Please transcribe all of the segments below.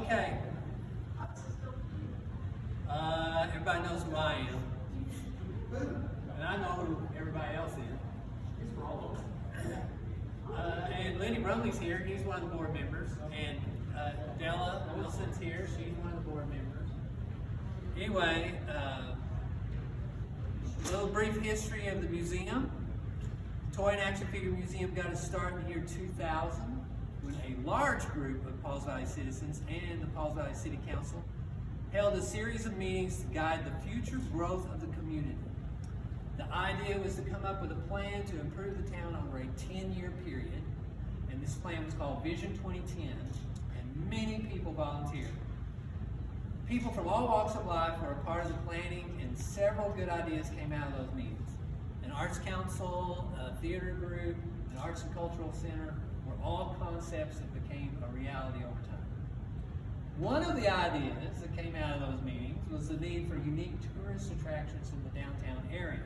Okay. Everybody knows who I am. And I know who everybody else is. And Lenny Brumley's here. He's one of the board members. And Della Wilson's here. She's one of the board members. Anyway, a little brief history of the museum. The Toy and Action Figure Museum got its start in the year 2000 when a large group of Pauls Valley citizens and the Pauls Valley City Council held a series of meetings to guide the future growth of the community. The idea was to come up with a plan to improve the town over a 10-year period, and this plan was called Vision 2010, and many people volunteered. People from all walks of life were a part of the planning, and several good ideas came out of those meetings. An arts council, a theater group, an arts and cultural center were all concepts that became a reality over time. One of the ideas that came out of those meetings was the need for unique tourist attractions in the downtown area.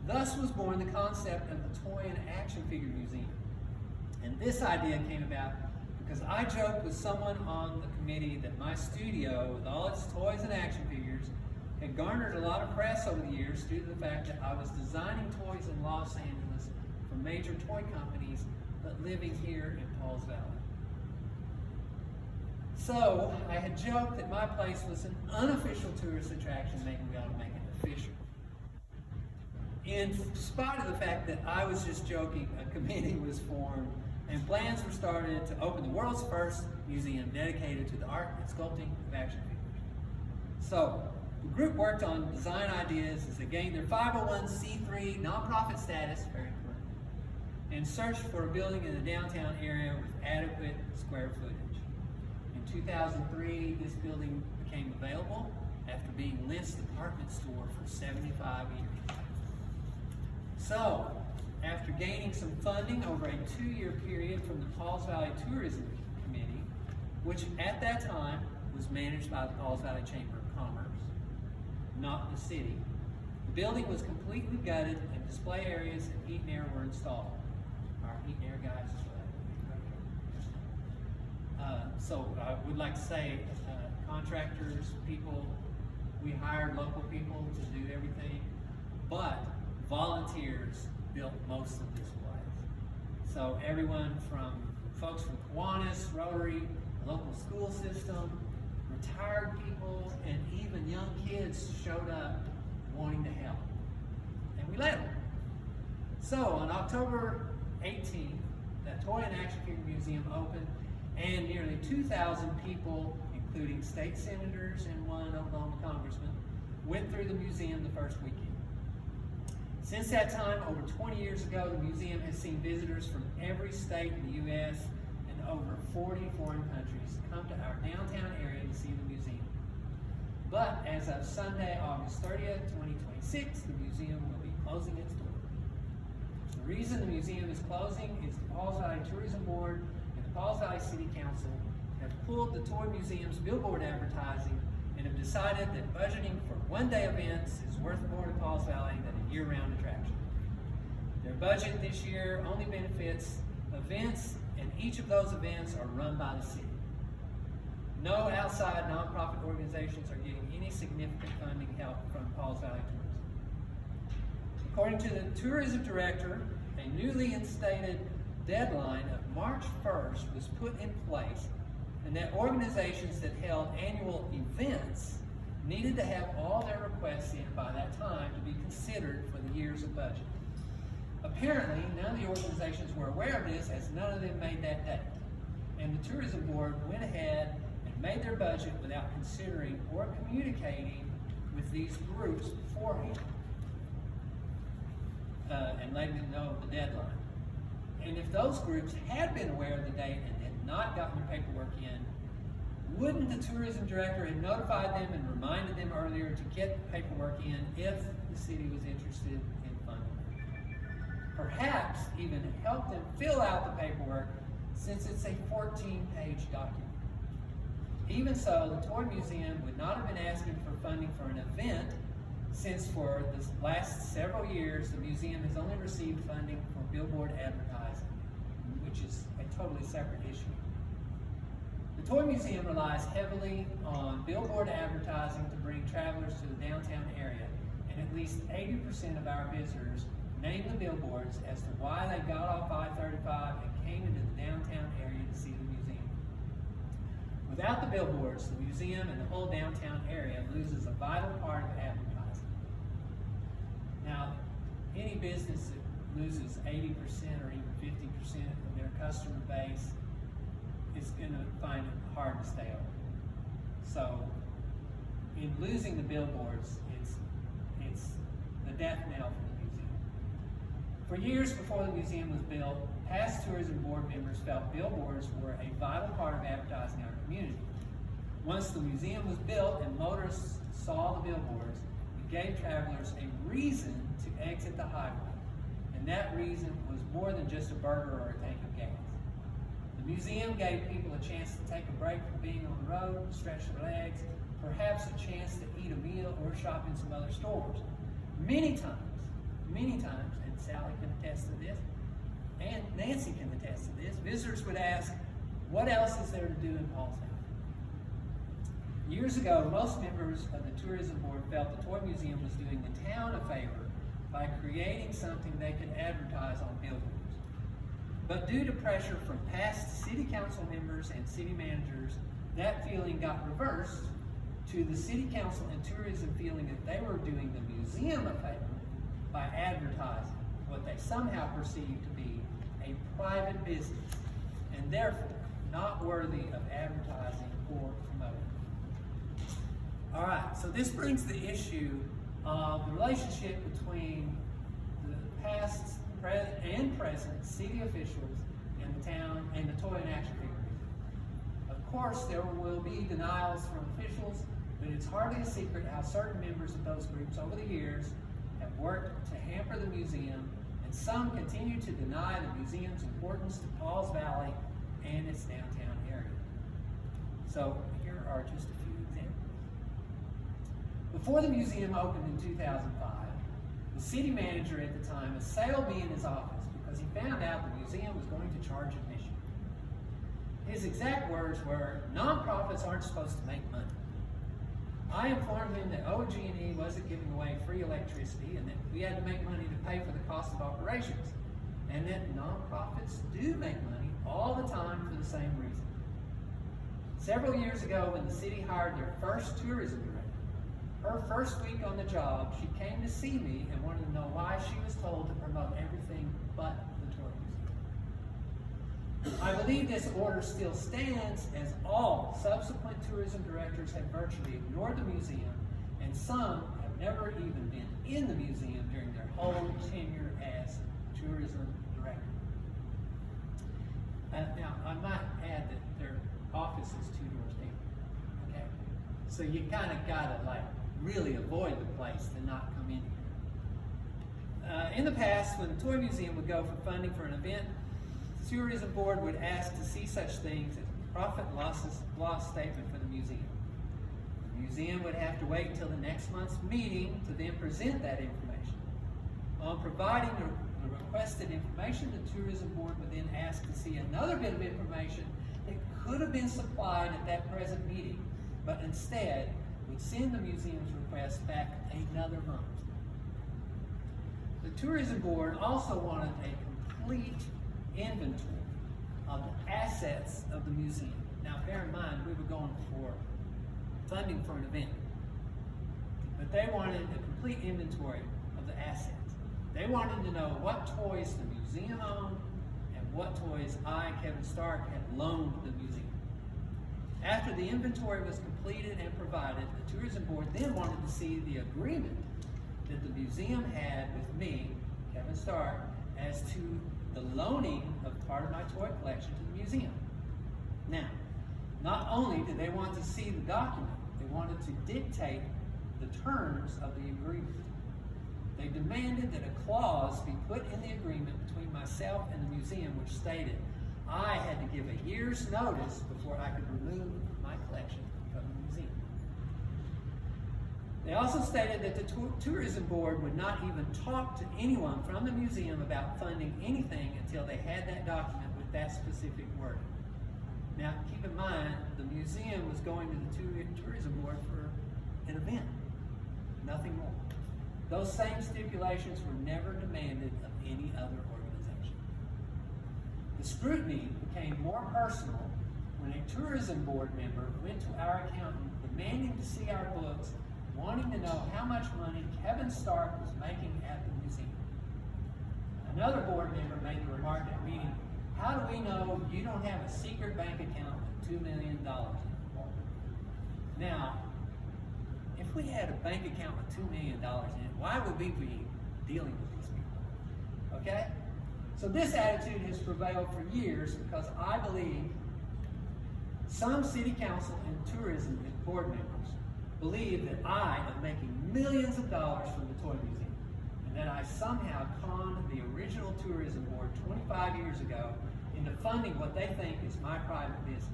Thus was born the concept of the Toy and Action Figure Museum. And this idea came about because I joked with someone on the committee that my studio, with all its toys and action figures, had garnered a lot of press over the years due to the fact that I was designing toys in Los Angeles for major toy companies, but living here in Pauls Valley. So I had joked that my place was an unofficial tourist attraction, maybe we ought to make it official. In spite of the fact that I was just joking, a committee was formed and plans were started to open the world's first museum dedicated to the art and sculpting of action figures. So the group worked on design ideas as they gained their 501c3 nonprofit status, very important, and searched for a building in the downtown area with adequate square footage. In 2003, this building became available after being Lent's department store for 75 years. So, after gaining some funding over a 2-year period from the Pauls Valley Tourism Committee, which at that time was managed by the Pauls Valley Chamber of Commerce, not the city, the building was completely gutted and display areas and heat and air were installed. Our heat and air guys. So I would like to say contractors, people, we hired local people to do everything, but volunteers built most of this place. So everyone from folks from Kiwanis, Rotary, local school system, retired people, and even young kids showed up wanting to help. And we let them. So on October 18th, that Toy and Action Figure Museum opened, and nearly 2,000 people, including state senators and one Oklahoma congressman, went through the museum the first weekend. Since that time, over 20 years ago, the museum has seen visitors from every state in the U.S. and over 40 foreign countries come to our downtown area to see the museum. But as of Sunday, August 30th, 2026, the museum will be closing its doors. The reason the museum is closing is the Pauls Valley Tourism Board and the Pauls Valley City Council have pulled the Toy Museum's billboard advertising and have decided that budgeting for one-day events is worth more to Pauls Valley than a year-round attraction. Their budget this year only benefits events, and each of those events are run by the city. No outside nonprofit organizations are getting any significant funding help from Pauls Valley Tourism. According to the tourism director, a newly instated deadline of March 1st was put in place, and that organizations that held annual events needed to have all their requests in by that time to be considered for the years of budget. Apparently, none of the organizations were aware of this, as none of them made that date. And the tourism board went ahead and made their budget without considering or communicating with these groups beforehand and letting them know of the deadline. And if those groups had been aware of the date and had not gotten their paperwork in, wouldn't the tourism director have notified them and reminded them earlier to get the paperwork in if the city was interested in funding it? Perhaps even help them fill out the paperwork, since it's a 14-page document. Even so, the Toy Museum would not have been asking for funding for an event, since for the last several years the museum has only received funding for billboard advertising, which is a totally separate issue. The Toy Museum relies heavily on billboard advertising to bring travelers to the downtown area, and at least 80% of our visitors name the billboards as to why they got off I-35 and came into the downtown area to see the museum. Without the billboards, the museum and the whole downtown area loses a vital part of advertising. Now, any business that loses 80% or even 50% of their customer base is going to find it hard to stay open. So, in losing the billboards, it's the death knell for the museum. For years before the museum was built, past tourism board members felt billboards were a vital part of advertising our community. Once the museum was built and motorists saw the billboards, it gave travelers a reason to exit the highway. And that reason was more than just a burger or a tank of gas. The museum gave people a chance to take a break from being on the road, stretch their legs, perhaps a chance to eat a meal or shop in some other stores. Many times, and Sally can attest to this, and Nancy can attest to this, visitors would ask, what else is there to do in Paulsville? Years ago, most members of the tourism board felt the Toy Museum was doing the town a favor by creating something they could advertise on billboards. But due to pressure from past city council members and city managers, that feeling got reversed to the city council and tourism feeling that they were doing the museum a favor by advertising what they somehow perceived to be a private business and therefore not worthy of advertising or promoting. All right, so this brings the issue of the relationship between the past and present city officials and the town and the toy and action figure business. Of course, there will be denials from officials, but it's hardly a secret how certain members of those groups over the years have worked to hamper the museum, and some continue to deny the museum's importance to Pauls Valley and its downtown area. So here are just a few examples. Before the museum opened in 2005, the city manager at the time assailed me in his office because he found out the museum was going to charge admission. His exact words were, "Nonprofits aren't supposed to make money." I informed him that OG&E wasn't giving away free electricity and that we had to make money to pay for the cost of operations, and that nonprofits do make money all the time for the same reason. Several years ago, when the city hired their first tourism director, her first week on the job, she came to see me and wanted to know why she was told to promote everything but the Toy Museum. I believe this order still stands, as all subsequent tourism directors have virtually ignored the museum, and some have never even been in the museum during their whole tenure as tourism director. Now, I might add that their office is 2 doors down, okay? So you kind of gotta really avoid the place to not come in here. In the past, when the Toy Museum would go for funding for an event, the tourism board would ask to see such things as a profit and loss statement for the museum. The museum would have to wait until the next month's meeting to then present that information. On providing the requested information, the tourism board would then ask to see another bit of information that could have been supplied at that present meeting, but instead would send the museum's request back another month. The tourism board also wanted a complete inventory of the assets of the museum. Now, bear in mind, we were going for funding for an event, but they wanted a complete inventory of the assets. They wanted to know what toys the museum owned and what toys Kevin Stark, had loaned the museum. After the inventory was completed and provided, the tourism board then wanted to see the agreement that the museum had with me, Kevin Stark, as to the loaning of part of my toy collection to the museum. Now, not only did they want to see the document, they wanted to dictate the terms of the agreement. They demanded that a clause be put in the agreement between myself and the museum which stated I had to give a year's notice before I could remove my collection from the museum. They also stated that the tourism board would not even talk to anyone from the museum about funding anything until they had that document with that specific wording. Now, keep in mind, the museum was going to the tourism board for an event, nothing more. Those same stipulations were never demanded of any other organization. The scrutiny became more personal when a tourism board member went to our accountant demanding to see our books, wanting to know how much money Kevin Stark was making at the museum. Another board member made the remark at a meeting, "How do we know you don't have a secret bank account with $2 million in it?" Now, if we had a bank account with $2 million in it, why would we be dealing with these people? Okay? So this attitude has prevailed for years because I believe some city council and tourism board members believe that I am making millions of dollars from the Toy Museum and that I somehow conned the original tourism board 25 years ago into funding what they think is my private business.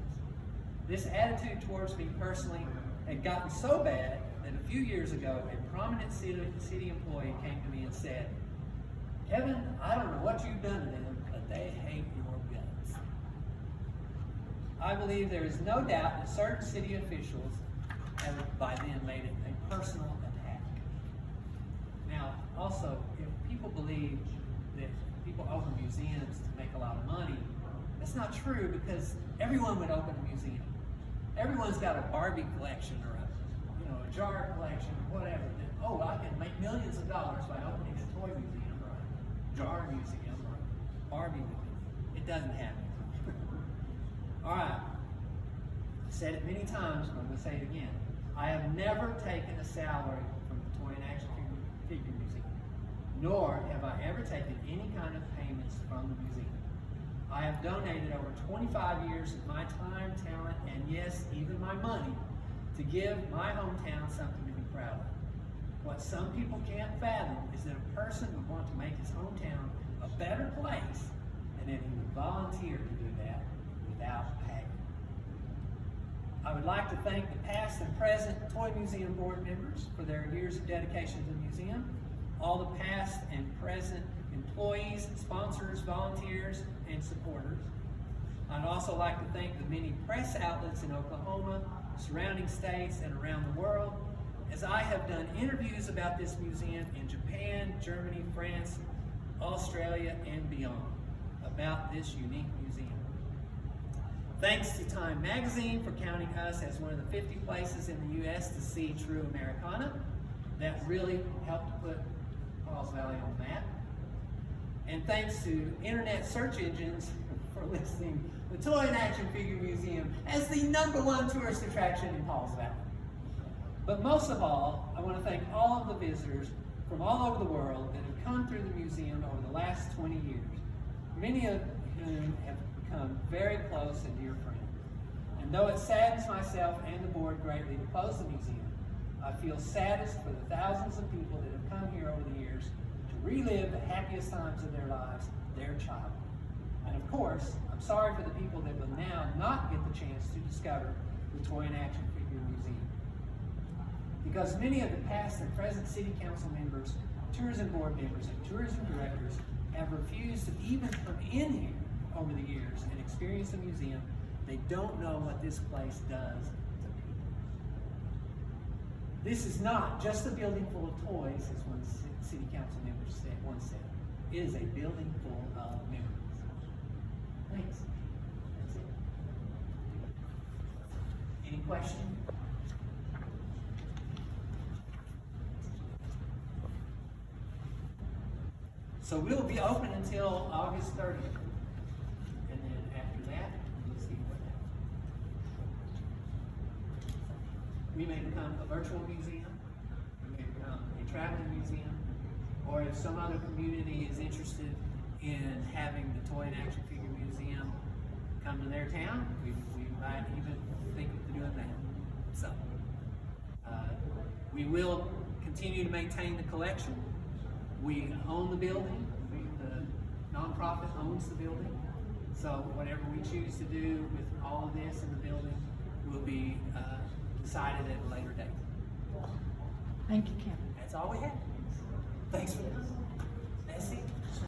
This attitude towards me personally had gotten so bad that a few years ago, a prominent city employee came to me and said, "Kevin, I don't know what you've done to them, but they hate your guts." I believe there is no doubt that certain city officials have by then made it a personal attack. Now, also, if people believe that people open museums to make a lot of money, that's not true because everyone would open a museum. Everyone's got a Barbie collection or a jar collection or whatever. That, oh, I can make millions of dollars by opening a toy museum or a jar museum or a Barbie museum. It doesn't happen. All right. I've said it many times, but I'm going to say it again. I have never taken a salary from the Toy and Action Figure Museum, nor have I ever taken any kind of payments from the museum. I have donated over 25 years of my time, talent, and yes, even my money to give my hometown something to be proud of. What some people can't fathom is that a person would want to make his hometown a better place and that he would volunteer to do that without pay. I would like to thank the past and present Toy Museum board members for their years of dedication to the museum, all the past and present employees, sponsors, volunteers, and supporters. I'd also like to thank the many press outlets in Oklahoma, surrounding states, and around the world, as I have done interviews about this museum in Japan, Germany, France, Australia, and beyond, about this unique museum. Thanks to Time Magazine for counting us as one of the 50 places in the U.S. to see true Americana. That really helped put Pauls Valley on the map. And thanks to internet search engines for listing the Toy and Action Figure Museum as the #1 tourist attraction in Pauls Valley. But most of all, I want to thank all of the visitors from all over the world that have come through the museum over the last 20 years, many of whom have become very close and dear friends. And though it saddens myself and the board greatly to close the museum, I feel saddest for the thousands of people that have come here over the years to relive the happiest times of their lives, their childhood. And of course, I'm sorry for the people that will now not get the chance to discover the Toy and Action Figure Museum. Because many of the past and present city council members, tourism board members, and tourism directors have refused to even come in here over the years and experience the museum, they don't know what this place does to people. This is not just a building full of toys, as one city council member once said. It is a building full of memories. Thanks. That's it. Any questions? So we'll be open until August 30th. And then after that, we'll see what happens. We may become a virtual museum. We may become a traveling museum. Or if some other community is interested in having the Toy and Action Figure Museum come to their town, we might even think of doing that. So, we will continue to maintain the collection. We own the building. The nonprofit owns the building. So whatever we choose to do with all of this in the building will be decided at a later date. Thank you, Kevin. That's all we have. Thanks for this.